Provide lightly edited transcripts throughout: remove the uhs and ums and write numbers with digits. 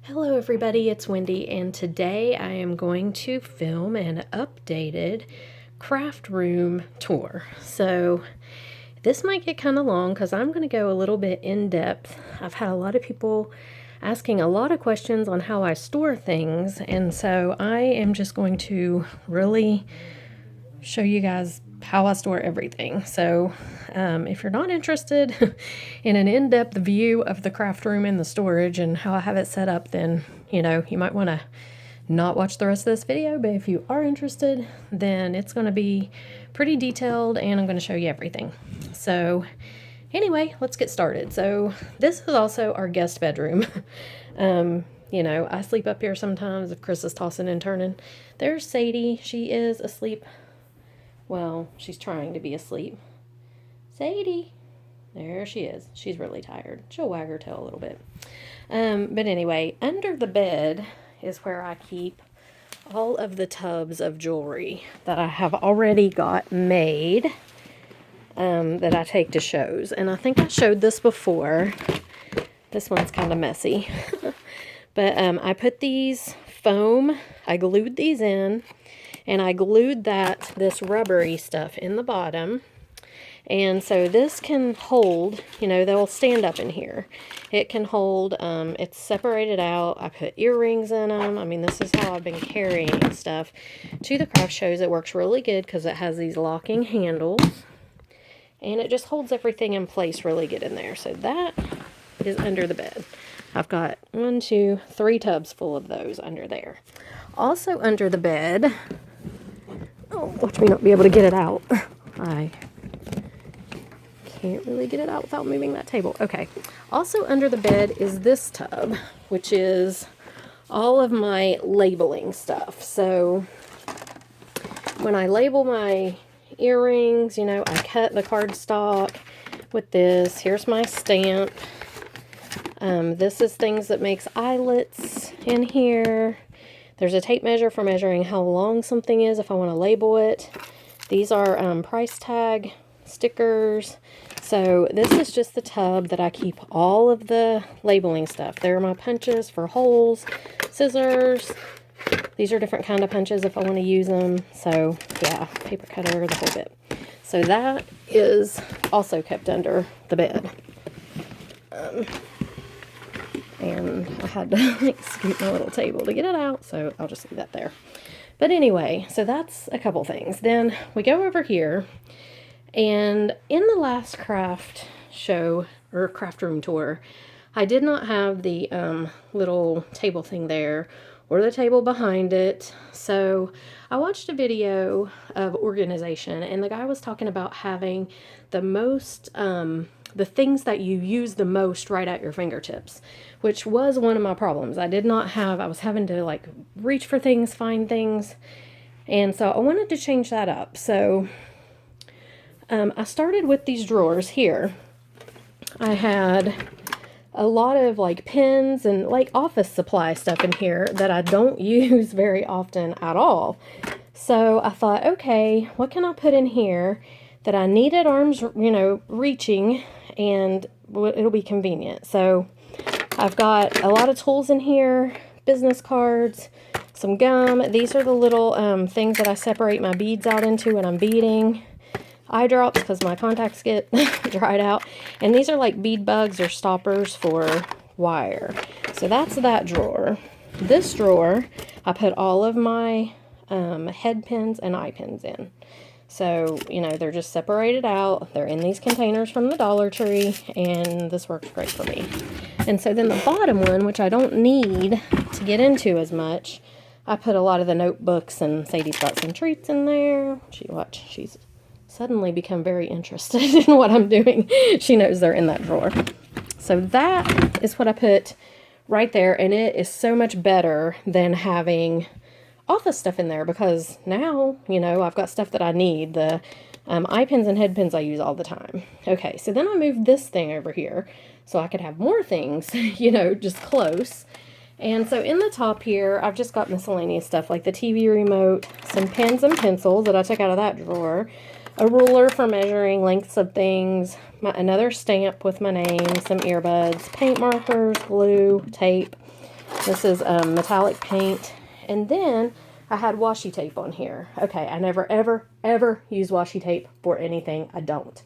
Hello everybody, it's Wendy, and today I am going to film an updated craft room tour. So this might get kind of long because I'm going to go a little bit in depth. I've had a lot of people asking a lot of questions on how I store things, and so I am just going to really show you guys how I store everything. So if you're not interested in an in-depth view of the craft room and the storage and how I have it set up, then you might want to not watch the rest of this video. But if you are interested, then it's going to be pretty detailed and I'm going to show you everything. So anyway, let's get started. So this is also our guest bedroom. I sleep up here sometimes if Chris is tossing and turning. There's Sadie. She is asleep. Well, she's trying to be asleep. Sadie. There she is. She's really tired. She'll wag her tail a little bit. But anyway, under the bed is where I keep all of the tubs of jewelry that I have already got made that I take to shows. And I think I showed this before. This one's kind of messy. But I put these foam, I glued these in. And I glued this rubbery stuff in the bottom. And so this can hold, they'll stand up in here. It can hold, it's separated out. I put earrings in them. I mean, this is how I've been carrying stuff to the craft shows. It works really good because it has these locking handles. And it just holds everything in place really good in there. So that is under the bed. I've got 1, 2, 3 tubs full of those under there. Also under the bed... Oh, watch me not be able to get it out. I can't really get it out without moving that table. Okay. Also under the bed is this tub, which is all of my labeling stuff. So when I label my earrings, I cut the cardstock with this. Here's my stamp. This is things that makes eyelets in here. There's a tape measure for measuring how long something is if I want to label it. These are price tag stickers. So this is just the tub that I keep all of the labeling stuff. There are my punches for holes, scissors. These are different kind of punches if I want to use them. So yeah, paper cutter, the whole bit. So that is also kept under the bed. And I had to scoot my little table to get it out, so I'll just leave that there. But anyway, so that's a couple things. Then we go over here, and in the last craft show, or craft room tour, I did not have the little table thing there, or the table behind it. So I watched a video of organization, and the guy was talking about having the most... the things that you use the most right at your fingertips, which was one of my problems. I was having to reach for things, find things. And so I wanted to change that up. So I started with these drawers here. I had a lot of pens and office supply stuff in here that I don't use very often at all. So I thought, okay, what can I put in here that I need at arm's, reaching, and it'll be convenient. So I've got a lot of tools in here, business cards, some gum. These are the little things that I separate my beads out into when I'm beading. Eye drops because my contacts get dried out. And these are bead bugs or stoppers for wire. So that's that drawer. This drawer, I put all of my head pins and eye pins in. So, they're just separated out. They're in these containers from the Dollar Tree, and this works great for me. And so then the bottom one, which I don't need to get into as much, I put a lot of the notebooks, and Sadie's got some treats in there. She's suddenly become very interested in what I'm doing. She knows they're in that drawer. So that is what I put right there, and it is so much better than having office stuff in there, because now, I've got stuff that I need. The eye pins and head pins I use all the time. Okay, so then I moved this thing over here so I could have more things, just close. And so in the top here, I've just got miscellaneous stuff like the TV remote, some pens and pencils that I took out of that drawer, a ruler for measuring lengths of things, another stamp with my name, some earbuds, paint markers, glue, tape, This is metallic paint. And then I had washi tape on here. Okay, I never, ever, ever use washi tape for anything. I don't.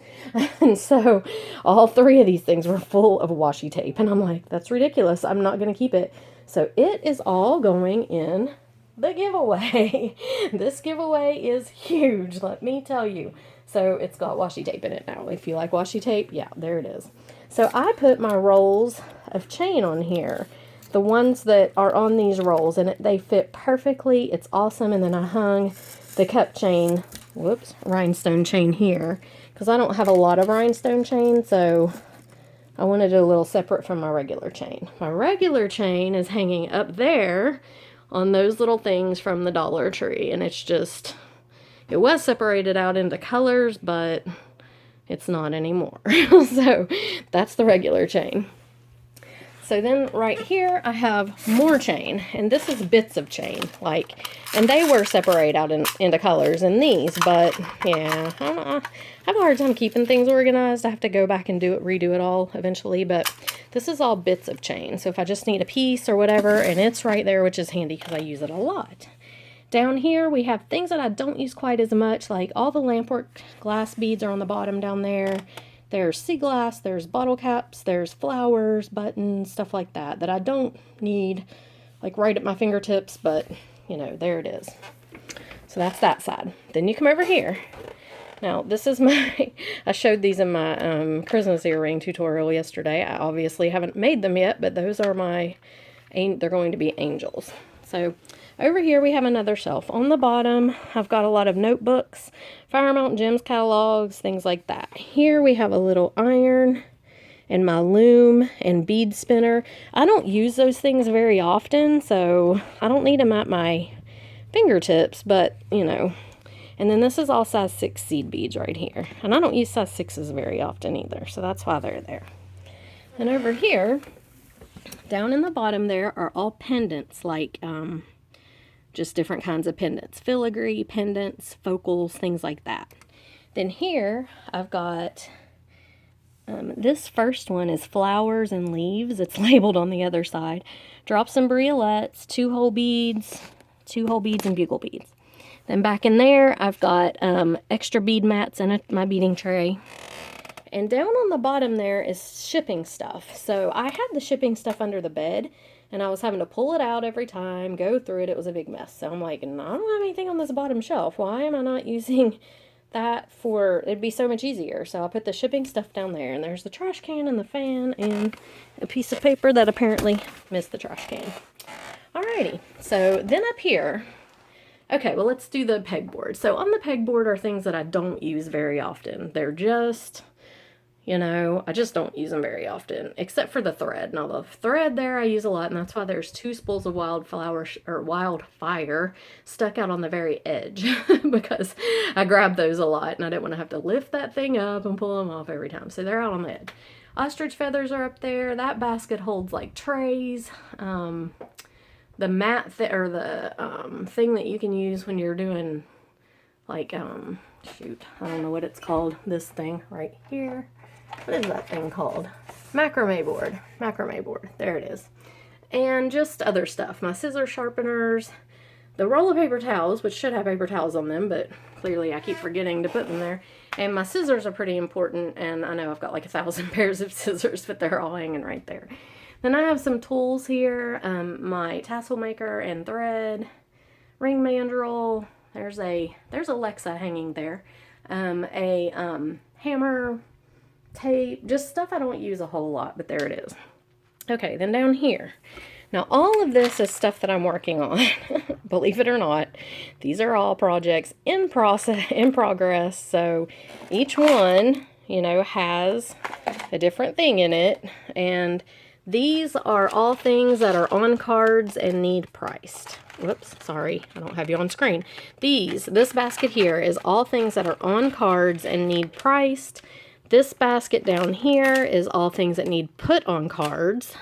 And so all three of these things were full of washi tape. And I'm like, that's ridiculous. I'm not going to keep it. So it is all going in the giveaway. This giveaway is huge, let me tell you. So it's got washi tape in it now. If you like washi tape, yeah, there it is. So I put my rolls of chain on here. The ones that are on these rolls, and they fit perfectly. It's awesome. And then I hung the cup chain, rhinestone chain here, because I don't have a lot of rhinestone chain, so I wanted it a little separate from my regular chain. My regular chain is hanging up there on those little things from the Dollar Tree, and it's just, it was separated out into colors, but it's not anymore. So that's the regular chain. So then right here, I have more chain, and this is bits of chain, and they were separated out into colors in these, but yeah, I have a hard time keeping things organized. I have to go back and redo it all eventually, but this is all bits of chain. So if I just need a piece or whatever, and it's right there, which is handy because I use it a lot. Down here, we have things that I don't use quite as much, like all the lampwork glass beads are on the bottom down there. There's sea glass, there's bottle caps, there's flowers, buttons, stuff like that, that I don't need, like, right at my fingertips, but, you know, there it is. So that's that side. Then you come over here. Now, this is I showed these in my Christmas earring tutorial yesterday. I obviously haven't made them yet, but those are they're going to be angels. So over here we have another shelf. On the bottom, I've got a lot of notebooks, Fire Mountain Gems catalogs, things like that. Here we have a little iron and my loom and bead spinner. I don't use those things very often, so I don't need them at my fingertips, but, you know. And then this is all size 6 seed beads right here. And I don't use size 6s very often either, so that's why they're there. And over here, down in the bottom there are all pendants, like just different kinds of pendants. Filigree pendants, focals, things like that. Then here, I've got, this first one is flowers and leaves. It's labeled on the other side. Drops and briolettes, 2 whole beads and bugle beads. Then back in there, I've got extra bead mats in my beading tray. And down on the bottom there is shipping stuff. So I had the shipping stuff under the bed, and I was having to pull it out every time, go through it. It was a big mess. So I'm like, no, I don't have anything on this bottom shelf. Why am I not using that it'd be so much easier. So I put the shipping stuff down there, and there's the trash can and the fan and a piece of paper that apparently missed the trash can. Alrighty, so then up here, okay, well, let's do the pegboard. So on the pegboard are things that I don't use very often. They're just, you know, I just don't use them very often, except for the thread. Now, the thread there I use a lot, and that's why there's 2 spools of wildfire stuck out on the very edge, because I grab those a lot, and I didn't want to have to lift that thing up and pull them off every time. So they're out on the edge. Ostrich feathers are up there. That basket holds, like, trays. The mat or the thing that you can use when you're doing, like, shoot, I don't know what it's called. This thing right here. What is that thing called? Macrame board. Macrame board. There it is. And just other stuff. My scissor sharpeners. The roll of paper towels, which should have paper towels on them, but clearly I keep forgetting to put them there. And my scissors are pretty important, and I know I've got like 1,000 pairs of scissors, but they're all hanging right there. Then I have some tools here. My tassel maker and thread. Ring mandrel. There's Alexa hanging there. Hammer, tape, just stuff I don't use a whole lot, but there it is. Okay, then down here. Now, all of this is stuff that I'm working on. Believe it or not, these are all projects in progress. So each one, you know, has a different thing in it. And these are all things that are on cards and need priced. Whoops, sorry, I don't have you on screen. This basket here is all things that are on cards and need priced. This basket down here is all things that need put on cards.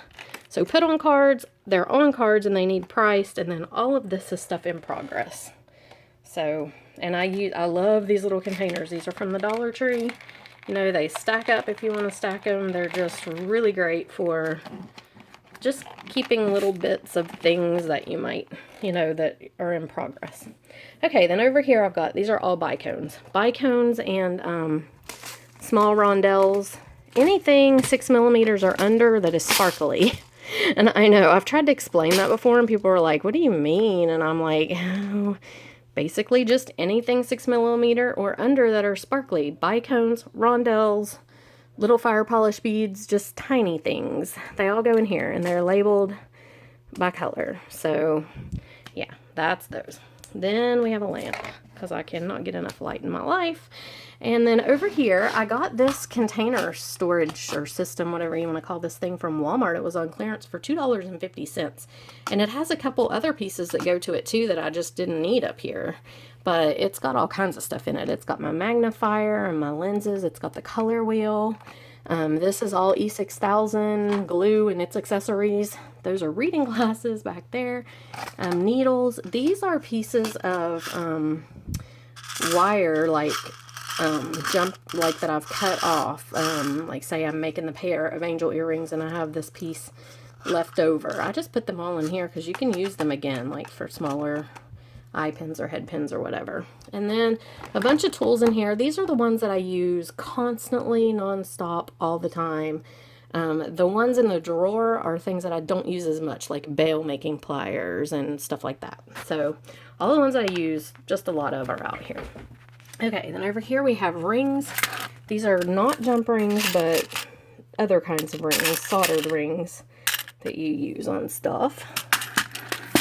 So put on cards, they're on cards and they need priced, and then all of this is stuff in progress. So, and I love these little containers. These are from the Dollar Tree. You know, they stack up if you want to stack them. They're just really great for just keeping little bits of things that you might, that are in progress. Okay, then over here I've got, these are all bicones. Bicones and small rondelles. Anything 6 millimeters or under that is sparkly. And I know, I've tried to explain that before and people are like, what do you mean? And I'm like, oh, basically just anything 6 millimeter or under that are sparkly. Bicones, rondelles, little fire polish beads, just tiny things. They all go in here and they're labeled by color. So yeah, that's those. Then we have a lamp because I cannot get enough light in my life. And then over here, I got this container storage or system, whatever you want to call this thing, from Walmart. It was on clearance for $2.50. And it has a couple other pieces that go to it too that I just didn't need up here. But it's got all kinds of stuff in it. It's got my magnifier and my lenses. It's got the color wheel. This is all E6000 glue and its accessories. Those are reading glasses back there. Needles. These are pieces of wire, like that I've cut off. Like say I'm making the pair of angel earrings and I have this piece left over. I just put them all in here because you can use them again, like for smaller eye pins or head pins or whatever. And then a bunch of tools in here. These are the ones that I use constantly, non-stop, all the time. The ones in the drawer are things that I don't use as much, like bail making pliers and stuff like that. So all the ones that I use just a lot of are out here. Okay, then over here we have rings. These are not jump rings, but other kinds of rings, soldered rings that you use on stuff.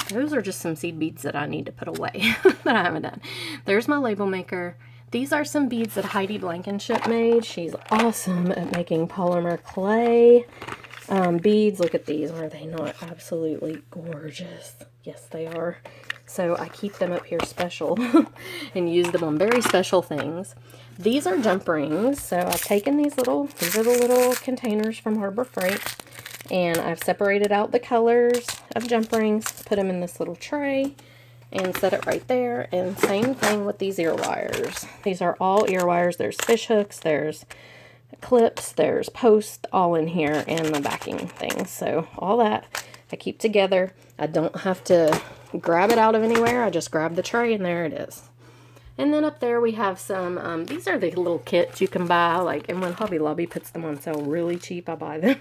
Those are just some seed beads that I need to put away that I haven't done. There's my label maker. These are some beads that Heidi Blankenship made. She's awesome at making polymer clay beads. Look at these. Are they not absolutely gorgeous? Yes, they are. So I keep them up here special and use them on very special things. These are jump rings. So I've taken these are the little containers from Harbor Freight. And I've separated out the colors of jump rings, put them in this little tray, and set it right there. And same thing with these ear wires. These are all ear wires. There's fish hooks, there's clips, there's posts, all in here, and the backing things. So all that I keep together. I don't have to grab it out of anywhere. I just grab the tray and there it is. And then up there we have some, these are the little kits you can buy, and when Hobby Lobby puts them on sale really cheap, I buy them.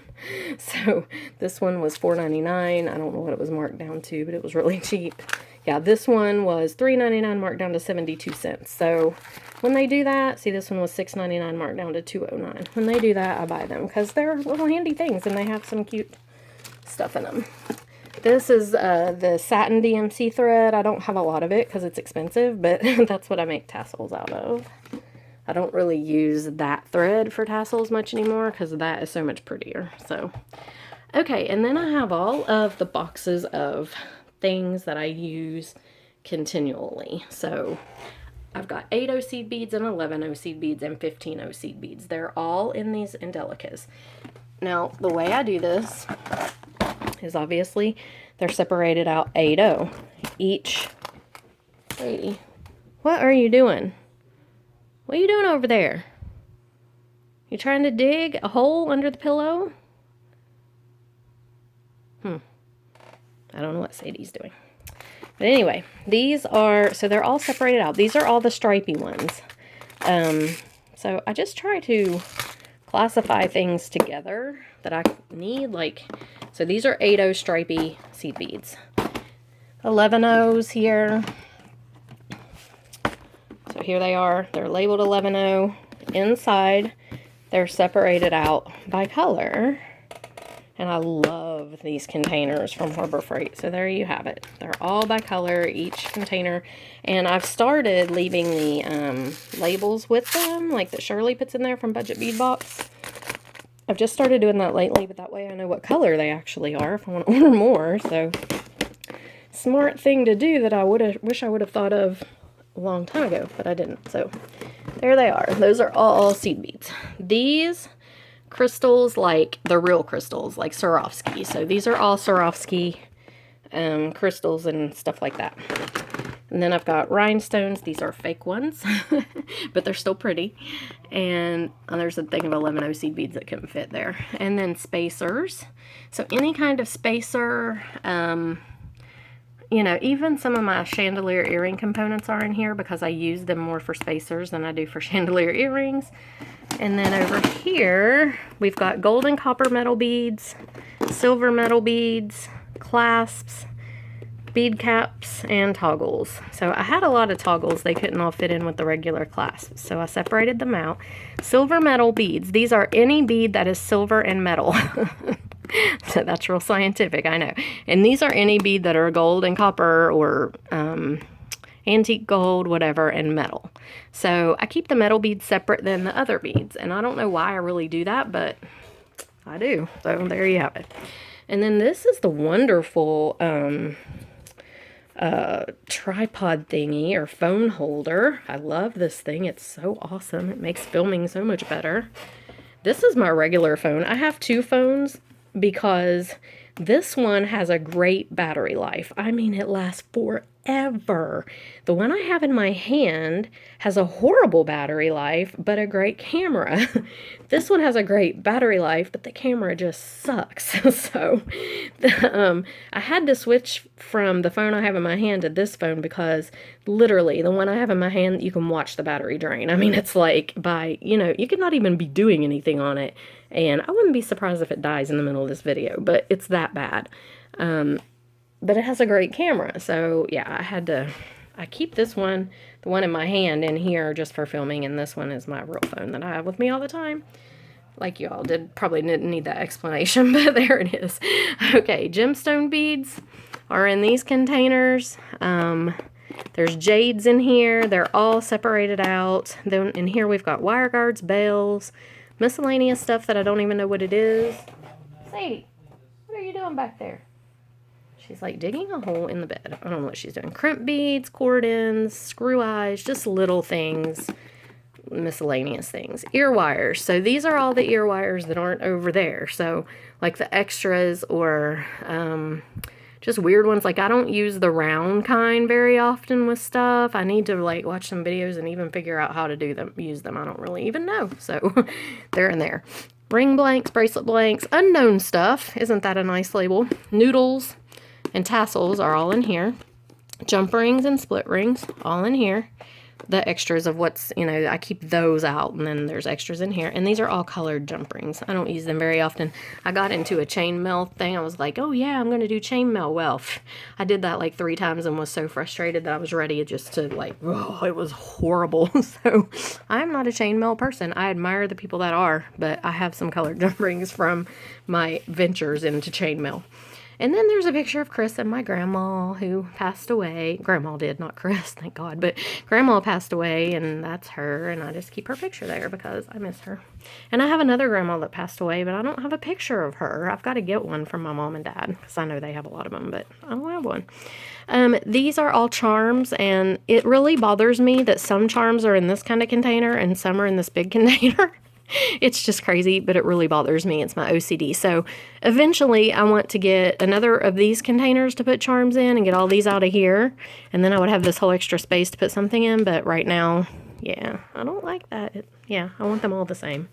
So this one was $4.99. I don't know what it was marked down to, but it was really cheap. Yeah, this one was $3.99 marked down to 72 cents. So when they do that, see, this one was $6.99 marked down to $2.09. When they do that, I buy them because they're little handy things and they have some cute stuff in them. This is the satin DMC thread. I don't have a lot of it because it's expensive, but that's what I make tassels out of. I don't really use that thread for tassels much anymore because that is so much prettier. So, okay, and then I have all of the boxes of things that I use continually. So I've got 8O seed beads and 11O seed beads and 15O seed beads. They're all in these Indelicas. Now, the way I do this is obviously they're separated out 8O each. Lady, what are you doing? What are you doing over there? You trying to dig a hole under the pillow? I don't know what Sadie's doing. But anyway, these are, so they're all separated out. These are all the stripey ones. So I just try to classify things together that I need, so these are 8O stripey seed beads. 11Os here. So here they are. They're labeled 11O. Inside, they're separated out by color. And I love these containers from Harbor Freight. So there you have it. They're all by color, each container. And I've started leaving the labels with them, like that Shirley puts in there from Budget Bead Box. I've just started doing that lately, but that way I know what color they actually are if I want to order more. So, smart thing to do that I wish I would have thought of a long time ago, but I didn't. So, there they are. Those are all seed beads. These crystals, the real crystals, like Swarovski. So these are all Swarovski crystals and stuff like that. And then I've got rhinestones. These are fake ones, but they're still pretty. And there's a thing of 11 seed beads that couldn't fit there. And then spacers. So any kind of spacer, you know, even some of my chandelier earring components are in here because I use them more for spacers than I do for chandelier earrings. And then over here, we've got gold and copper metal beads, silver metal beads, clasps, bead caps, and toggles. So I had a lot of toggles. They couldn't all fit in with the regular clasps, so I separated them out. Silver metal beads. These are any bead that is silver and metal. So that's real scientific, I know. And these are any bead that are gold and copper or antique gold, whatever, and metal. So I keep the metal beads separate than the other beads. And I don't know why I really do that, but I do. So there you have it. And then this is the wonderful tripod thingy or phone holder. I love this thing. It's so awesome. It makes filming so much better. This is my regular phone. I have two phones because this one has a great battery life. I mean, it lasts forever. The one I have in my hand has a horrible battery life, but a great camera. This one has a great battery life, but the camera just sucks. So I had to switch from the phone I have in my hand to this phone because literally the one I have in my hand, you can watch the battery drain. I mean, it's like you could not even be doing anything on it. And I wouldn't be surprised if it dies in the middle of this video, but it's that bad. But it has a great camera. So yeah, I keep this one, the one in my hand, in here just for filming. And this one is my real phone that I have with me all the time. Like you all probably didn't need that explanation, but there it is. Okay, gemstone beads are in these containers. There's jades in here. They're all separated out. Then in here we've got wire guards, bells, miscellaneous stuff that I don't even know what it is. Sadie, what are you doing back there? She's like digging a hole in the bed. I don't know what she's doing. Crimp beads, cord ends, screw eyes, just little things, miscellaneous things. Ear wires. So these are all the ear wires that aren't over there. So like the extras or just weird ones. Like I don't use the round kind very often with stuff. I need to like watch some videos and even figure out how to use them. I don't really even know. So they're in there. Ring blanks, bracelet blanks, unknown stuff. Isn't that a nice label? Noodles and tassels are all in here. Jump rings and split rings, all in here. The extras of what's, I keep those out, and then there's extras in here. And these are all colored jump rings. I don't use them very often. I got into a chainmail thing. I was like, oh yeah, I'm going to do chainmail. Well, I did that like 3 times and was so frustrated that I was ready just to it was horrible. So I'm not a chainmail person. I admire the people that are, but I have some colored jump rings from my ventures into chainmail. And then there's a picture of Chris and my grandma who passed away. Grandma did, not Chris, thank God. But grandma passed away, and that's her. And I just keep her picture there because I miss her. And I have another grandma that passed away, but I don't have a picture of her. I've got to get one from my mom and dad because I know they have a lot of them, but I don't have one. These are all charms, and it really bothers me that some charms are in this kind of container and some are in this big container. It's just crazy, but it really bothers me. It's my OCD. So eventually I want to get another of these containers to put charms in and get all these out of here. And then I would have this whole extra space to put something in. But right now, yeah, I don't like that. I want them all the same.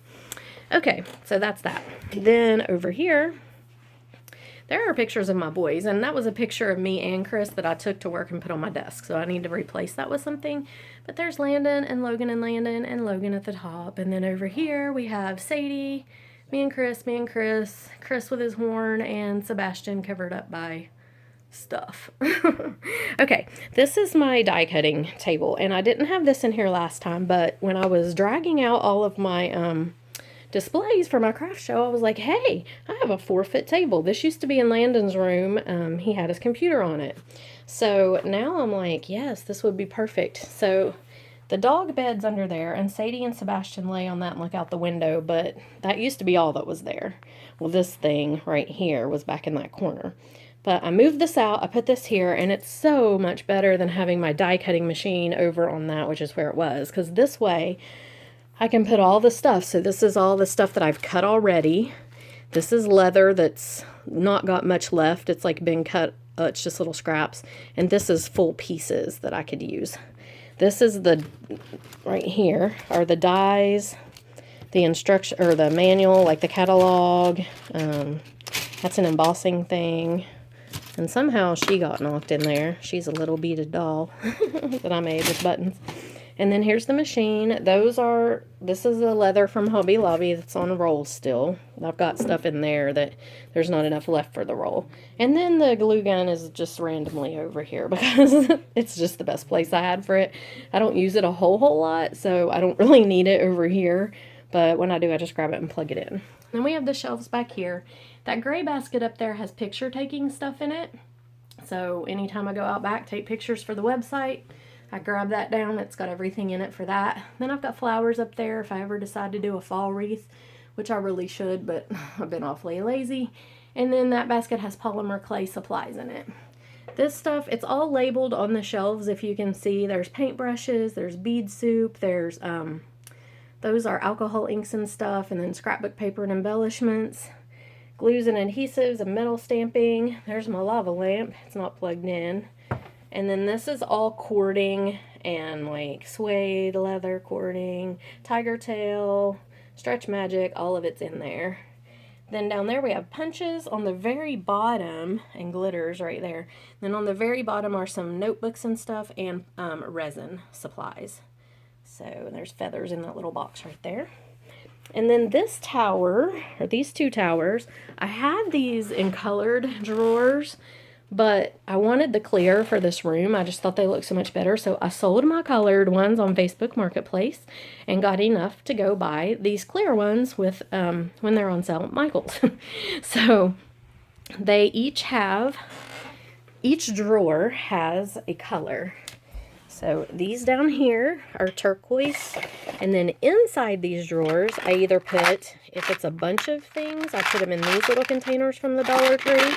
Okay, so that's that. Then over here, there are pictures of my boys, and that was a picture of me and Chris that I took to work and put on my desk, so I need to replace that with something. But there's Landon and Logan and Logan at the top, and then over here we have Sadie, me and Chris, Chris with his horn, and Sebastian covered up by stuff. Okay, this is my die cutting table, and I didn't have this in here last time, but when I was dragging out all of my displays for my craft show, I was like, hey, I have a 4-foot table. This used to be in Landon's room. He had his computer on it. So now I'm like, yes, this would be perfect. So the dog bed's under there, and Sadie and Sebastian lay on that and look out the window, but that used to be all that was there. Well, this thing right here was back in that corner. But I moved this out, I put this here, and it's so much better than having my die cutting machine over on that, which is where it was, because this way I can put all the stuff. So this is all the stuff that I've cut already. This is leather that's not got much left. It's like been cut it's just little scraps. And this is full pieces that I could use. This is the, right here, are the dies, the instruction, or the manual, like the catalog. That's an embossing thing. And somehow she got knocked in there. She's a little beaded doll that I made with buttons. And then here's the machine. This is the leather from Hobby Lobby that's on rolls still. I've got stuff in there that there's not enough left for the roll. And then the glue gun is just randomly over here because it's just the best place I had for it. I don't use it a whole lot, so I don't really need it over here. But when I do, I just grab it and plug it in. Then we have the shelves back here. That gray basket up there has picture taking stuff in it. So anytime I go out back, take pictures for the website, I grab that down. It's got everything in it for that. Then I've got flowers up there if I ever decide to do a fall wreath, which I really should, but I've been awfully lazy. And then that basket has polymer clay supplies in it. This stuff, it's all labeled on the shelves. If you can see, there's paintbrushes, there's bead soup, there's, those are alcohol inks and stuff, and then scrapbook paper and embellishments, glues and adhesives and metal stamping. There's my lava lamp. It's not plugged in. And then this is all cording and like suede leather cording, tiger tail, stretch magic, all of it's in there. Then down there we have punches on the very bottom and glitters right there. Then on the very bottom are some notebooks and stuff and resin supplies. So there's feathers in that little box right there. And then this tower, or these two towers, I had these in colored drawers, but I wanted the clear for this room. I just thought they looked so much better. So I sold my colored ones on Facebook Marketplace and got enough to go buy these clear ones with when they're on sale at Michael's. So they each drawer has a color. So these down here are turquoise, and then inside these drawers, I either put, if it's a bunch of things, I put them in these little containers from the Dollar Tree.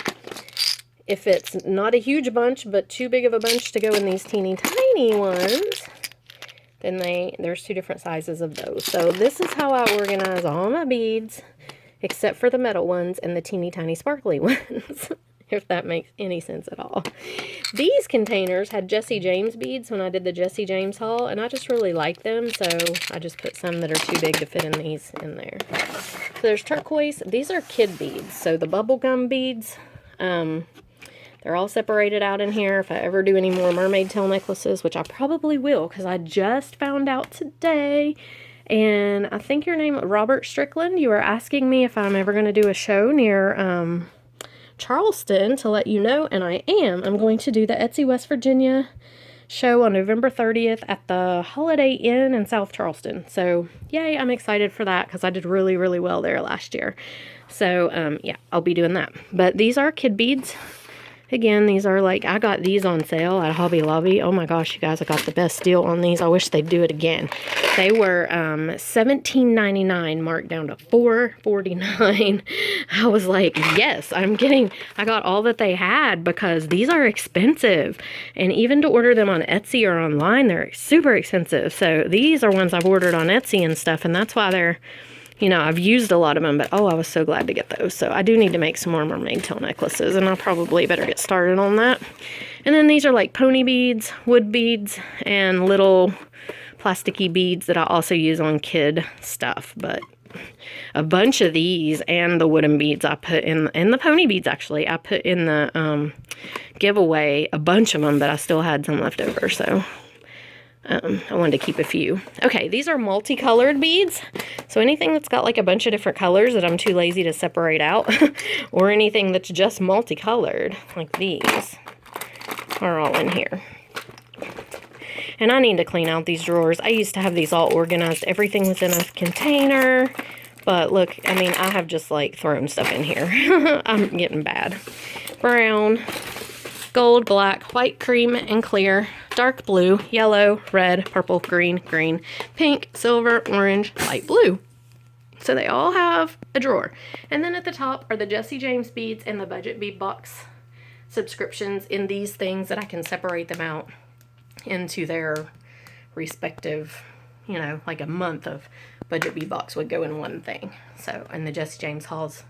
If it's not a huge bunch, but too big of a bunch to go in these teeny tiny ones, then there's two different sizes of those. So this is how I organize all my beads, except for the metal ones and the teeny tiny sparkly ones. If that makes any sense at all. These containers had Jesse James beads when I did the Jesse James haul, and I just really like them, so I just put some that are too big to fit in these in there. So there's turquoise. These are kid beads, so the bubblegum beads, they're all separated out in here. If I ever do any more mermaid tail necklaces, which I probably will, because I just found out today, and I think your name, Robert Strickland, you were asking me if I'm ever going to do a show near, Charleston to let you know, and I am. I'm going to do the Etsy West Virginia show on November 30th at the Holiday Inn in South Charleston. So yay, I'm excited for that because I did really, really well there last year. So yeah, I'll be doing that. But these are kid beads. Again, these are like, I got these on sale at Hobby Lobby. Oh my gosh, you guys, I got the best deal on these. I wish they'd do it again. They were $17.99 marked down to $4.49. I was like, yes, I got all that they had because these are expensive. And even to order them on Etsy or online, they're super expensive. So these are ones I've ordered on Etsy and stuff, and that's why they're, you know, I've used a lot of them, but oh, I was so glad to get those. So I do need to make some more mermaid tail necklaces, and I'll probably better get started on that. And then these are like pony beads, wood beads, and little plasticky beads that I also use on kid stuff. But a bunch of these and the wooden beads I put in, and the pony beads actually, I put in the giveaway, a bunch of them, but I still had some left over, so I wanted to keep a few. Okay, these are multicolored beads. So anything that's got like a bunch of different colors that I'm too lazy to separate out, or anything that's just multicolored, like these, are all in here. And I need to clean out these drawers. I used to have these all organized. Everything was in a container. But look, I mean, I have just like thrown stuff in here. I'm getting bad. Brown, gold, black, white, cream, and clear, dark blue, yellow, red, purple, green, pink, silver, orange, light blue. So they all have a drawer. And then at the top are the Jesse James beads and the Budget Bead Box subscriptions in these things that I can separate them out into their respective, you know, like a month of Budget Bead Box would go in one thing. So, and the Jesse James hauls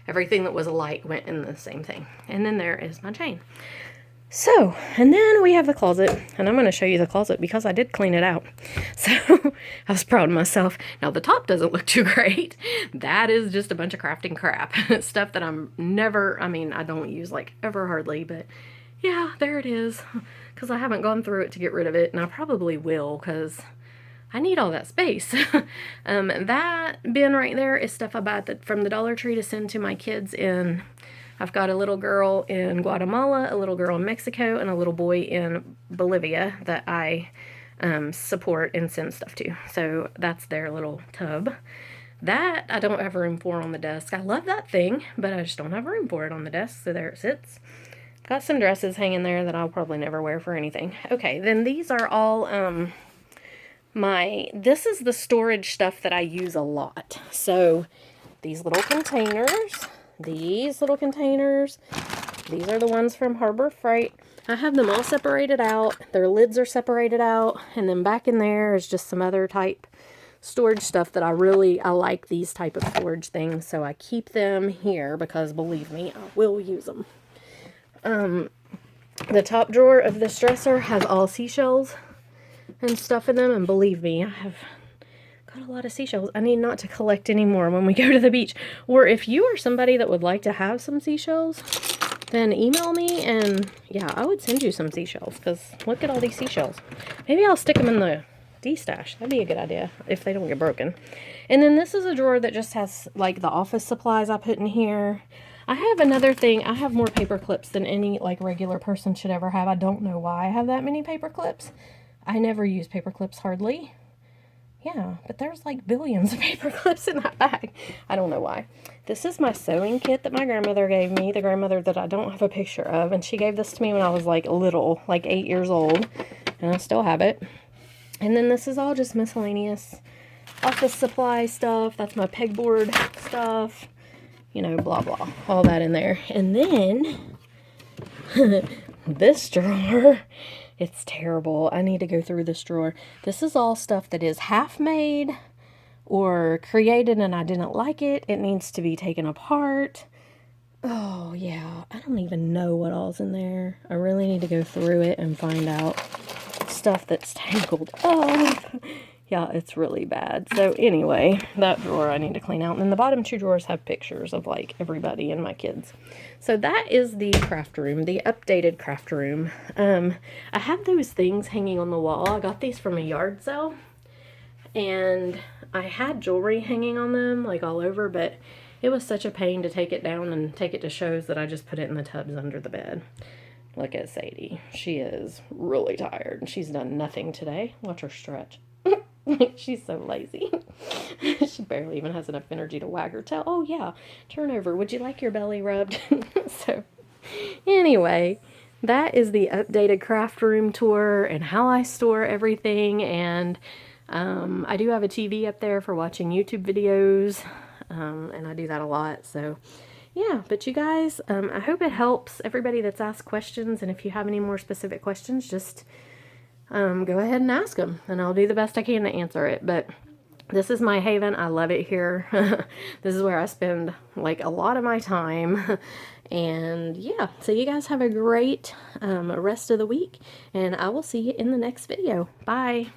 Everything that was alike went in the same thing. And then there is my chain. So, and then we have the closet, and I'm going to show you the closet because I did clean it out. So, I was proud of myself. Now, the top doesn't look too great. That is just a bunch of crafting crap. Stuff that I'm never, I mean, I don't use like ever hardly, but yeah, there it is. Because I haven't gone through it to get rid of it, and I probably will because I need all that space. That bin right there is stuff I bought from the Dollar Tree to send to my kids in. I've got a little girl in Guatemala, a little girl in Mexico, and a little boy in Bolivia that I support and send stuff to. So that's their little tub. That I don't have room for on the desk. I love that thing, but I just don't have room for it on the desk, so there it sits. Got some dresses hanging there that I'll probably never wear for anything. Okay, then these are all this is the storage stuff that I use a lot. So these little containers. These little containers, these are the ones from Harbor Freight. I have them all separated out. Their lids are separated out. And then back in there is just some other type storage stuff that I like these type of storage things. So I keep them here because believe me, I will use them. The top drawer of this dresser has all seashells and stuff in them. And believe me, I have got a lot of seashells. I need not to collect any more when we go to the beach. Or if you are somebody that would like to have some seashells, then email me and yeah, I would send you some seashells because look at all these seashells. Maybe I'll stick them in the D-stash. That'd be a good idea if they don't get broken. And then this is a drawer that just has like the office supplies I put in here. I have another thing. I have more paper clips than any like regular person should ever have. I don't know why I have that many paper clips. I never use paper clips hardly. Yeah, but there's like billions of paper clips in that bag. I don't know why. This is my sewing kit that my grandmother gave me, the grandmother that I don't have a picture of, and she gave this to me when I was like little, like 8 years old, and I still have it. And then this is all just miscellaneous office supply stuff. That's my pegboard stuff, you know, blah, blah, all that in there. And then this drawer, it's terrible. I need to go through this drawer. This is all stuff that is half made or created and I didn't like it. It needs to be taken apart. Oh, yeah. I don't even know what all's in there. I really need to go through it and find out stuff that's tangled up. Yeah, it's really bad. So anyway, that drawer I need to clean out. And then the bottom two drawers have pictures of like everybody and my kids. So that is the craft room, the updated craft room. I have those things hanging on the wall. I got these from a yard sale. And I had jewelry hanging on them like all over, but it was such a pain to take it down and take it to shows that I just put it in the tubs under the bed. Look at Sadie. She is really tired. She's done nothing today. Watch her stretch. She's so lazy. She barely even has enough energy to wag her tail. Oh, yeah. Turn over. Would you like your belly rubbed? So, anyway, that is the updated craft room tour and how I store everything. And I do have a TV up there for watching YouTube videos. And I do that a lot. So, yeah. But you guys, I hope it helps everybody that's asked questions. And if you have any more specific questions, just go ahead and ask them, and I'll do the best I can to answer it. But this is my haven. I love it here. This is where I spend like a lot of my time. And yeah, so you guys have a great rest of the week, and I will see you in the next video. Bye.